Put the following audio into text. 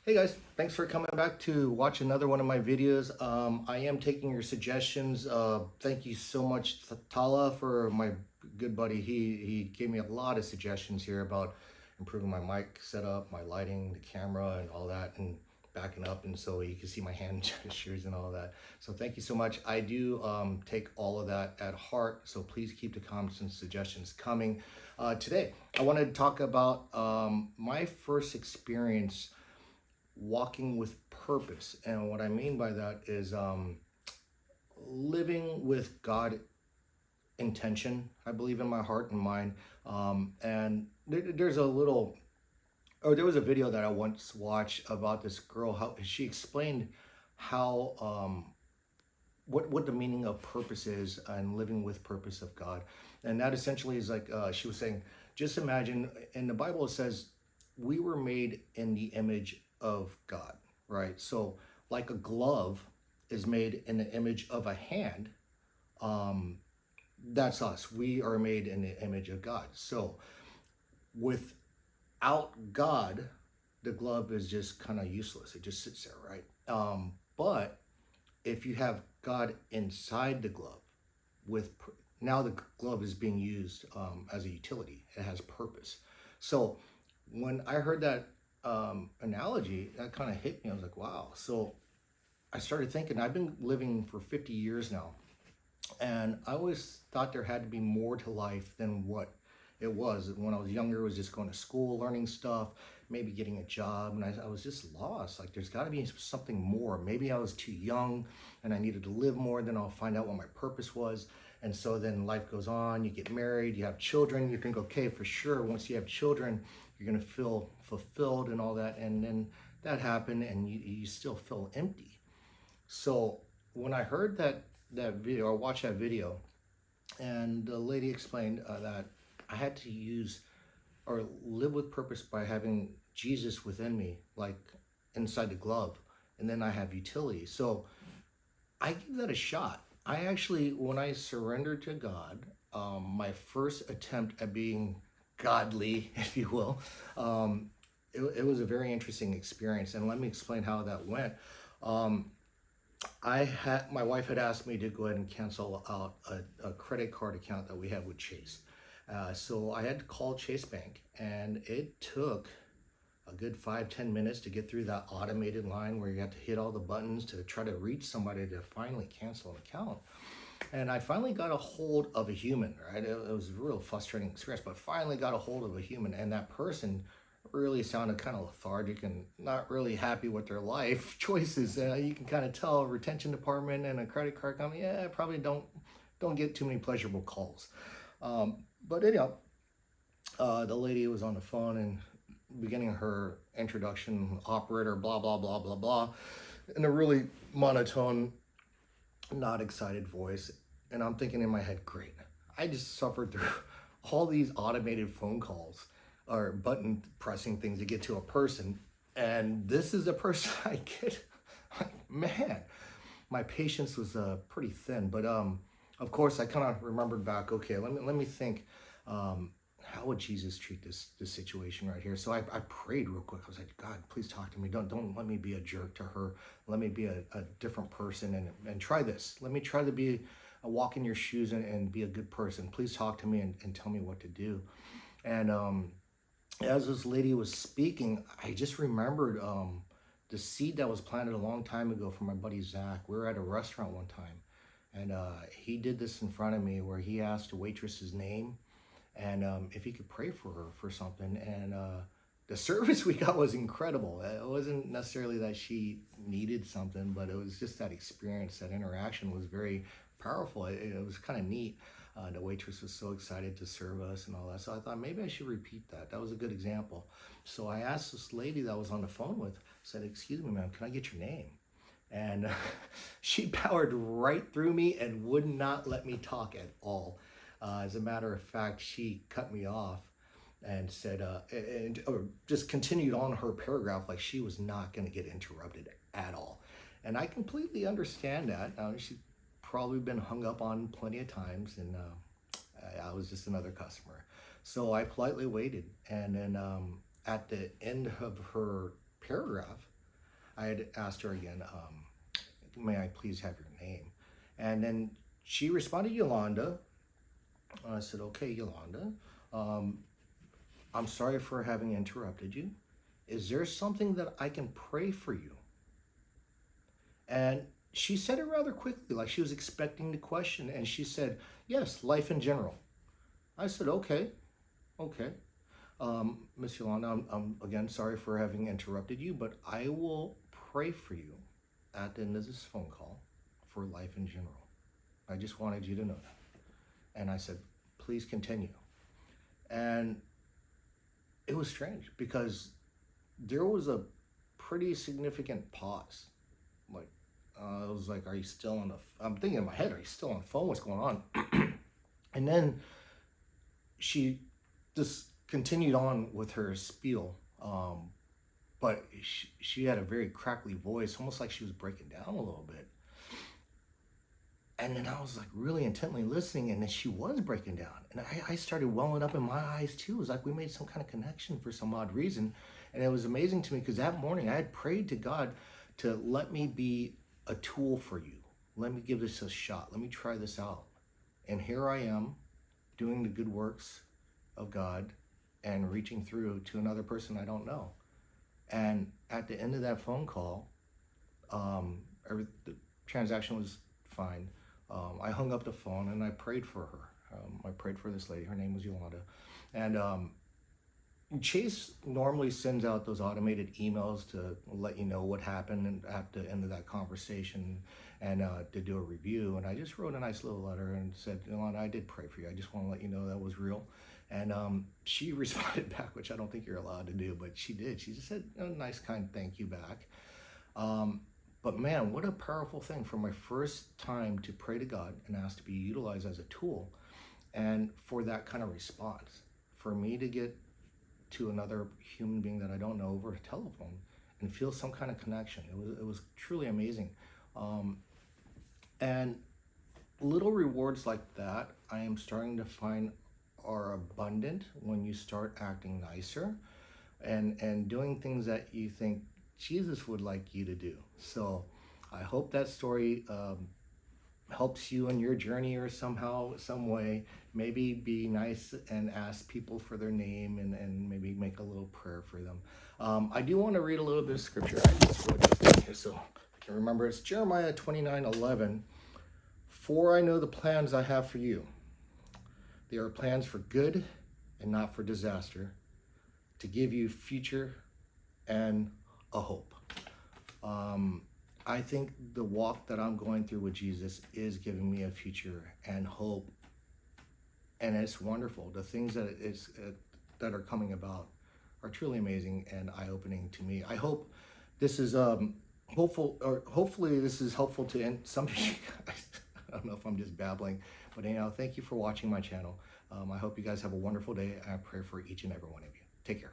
Hey guys, thanks for coming back to watch another one of my videos. I am taking your suggestions. Thank you so much, Tala, for my good buddy. He gave me a lot of suggestions here about improving my mic setup, my lighting, the camera, and all that, and backing up, and so you can see my hand gestures and all that. So thank you so much. I do take all of that at heart. So please keep the comments and suggestions coming. Today, I wanted to talk about my first experience walking with purpose. And what I mean by that is living with God intention, I believe, in my heart and mind. And there's a little, or there was a video that I once watched about this girl, how she explained how, what the meaning of purpose is and living with purpose of God. And that essentially is like, she was saying, just imagine in the Bible, it says, we were made in the image of God, right? So, like a glove is made in the image of a hand, um, that's us. We are made in the image of God. So, without God, the glove is just kind of useless. It just sits there, right? But if you have God inside the glove, with now the glove is being used as a utility. It has purpose. So when I heard that analogy, that kind of hit me. I was like, wow. So I started thinking. I've been living for 50 years now, and I always thought there had to be more to life than what it was. When I was younger, I was just going to school, learning stuff, maybe getting a job, and I was just lost. Like, there's got to be something more. Maybe I was too young and I needed to live more, then I'll find out what my purpose was. And so then life goes on, you get married, you have children, you think, okay, for sure, once you have children, you're going to feel fulfilled and all that. And then that happened, and you still feel empty. So when I heard that video or watched that video, and the lady explained that I had to use or live with purpose by having Jesus within me, like inside the glove, and then I have utility. So I give that a shot. I actually, when I surrendered to God, my first attempt at being godly, if you will, it was a very interesting experience. And let me explain how that went. Um, I had my wife had asked me to go ahead and cancel out a credit card account that we had with Chase. So I had to call Chase Bank, and it took a good 5-10 minutes to get through that automated line where you have to hit all the buttons to try to reach somebody to finally cancel an account. And I finally got a hold of a human, right? It was a real frustrating experience, but finally got a hold of a human, and that person really sounded kind of lethargic and not really happy with their life choices. You can kind of tell a retention department and a credit card company, yeah, probably don't get too many pleasurable calls. But anyhow, the lady was on the phone and beginning her introduction, operator, blah blah blah blah blah, in a really monotone, not excited voice. And I'm thinking in my head, great, I just suffered through all these automated phone calls or button pressing things to get to a person. And this is the person I get. Like, man, my patience was pretty thin. But of course, I kind of remembered back. Okay, let me think. Um, how would Jesus treat this situation right here? So I prayed real quick. I was like, God, please talk to me. Don't let me be a jerk to her. Let me be a different person, and try this. Let me try to be a walk in your shoes, and be a good person. Please talk to me, and tell me what to do. And as this lady was speaking, I just remembered the seed that was planted a long time ago from my buddy Zach. We were at a restaurant one time, and he did this in front of me where he asked the waitress's name, and if he could pray for her for something. And the service we got was incredible. It wasn't necessarily that she needed something, but it was just that experience, that interaction was very powerful. It was kind of neat. The waitress was so excited to serve us and all that. So I thought maybe I should repeat that. That was a good example. So I asked this lady that I was on the phone with, said, "Excuse me, ma'am, can I get your name?" And she powered right through me and would not let me talk at all. As a matter of fact, she cut me off and said, or just continued on her paragraph like she was not going to get interrupted at all. And I completely understand that. She's probably been hung up on plenty of times, and I was just another customer. So I politely waited, and then at the end of her paragraph, I had asked her again, may I please have your name? And then she responded, Yolanda. I said, okay, Yolanda, I'm sorry for having interrupted you. Is there something that I can pray for you? And she said it rather quickly, like she was expecting the question. And she said, yes, life in general. I said, okay, okay. Miss Yolanda, I'm again sorry for having interrupted you, but I will pray for you at the end of this phone call for life in general. I just wanted you to know that. And I said, please continue. And it was strange because there was a pretty significant pause. Like, I was like, are you still on the, I'm thinking in my head, are you still on the phone? What's going on? And then she just continued on with her spiel. But she had a very crackly voice, almost like she was breaking down a little bit. And then I was like really intently listening, and then she was breaking down. And I started welling up in my eyes too. It was like we made some kind of connection for some odd reason. And it was amazing to me because that morning I had prayed to God to let me be a tool for you. Let me give this a shot. Let me try this out. And here I am doing the good works of God and reaching through to another person I don't know. And at the end of that phone call, the transaction was fine. I hung up the phone and I prayed for her. I prayed for this lady. Her name was Yolanda. And Chase normally sends out those automated emails to let you know what happened at the end of that conversation and to do a review. And I just wrote a nice little letter and said, Yolanda, I did pray for you. I just want to let you know that was real. And she responded back, which I don't think you're allowed to do, but she did. She just said a nice, kind thank you back. But man, what a powerful thing for my first time to pray to God and ask to be utilized as a tool. And for that kind of response, for me to get to another human being that I don't know over a telephone and feel some kind of connection. It was truly amazing. And little rewards like that, I am starting to find are abundant when you start acting nicer and doing things that you think Jesus would like you to do. So I hope that story helps you in your journey or somehow, some way. Maybe be nice and ask people for their name and maybe make a little prayer for them. I do want to read a little bit of scripture. I just wrote it down here so I can remember. It's Jeremiah 29:11. For I know the plans I have for you. They are plans for good and not for disaster, to give you future and a hope. I think the walk that I'm going through with Jesus is giving me a future and hope, and it's wonderful. The things that are coming about are truly amazing and eye-opening to me. I hope this is hopefully this is helpful to some of you guys. I don't know if I'm just babbling, but anyhow, thank you for watching my channel. I hope you guys have a wonderful day. I pray for each and every one of you. Take care.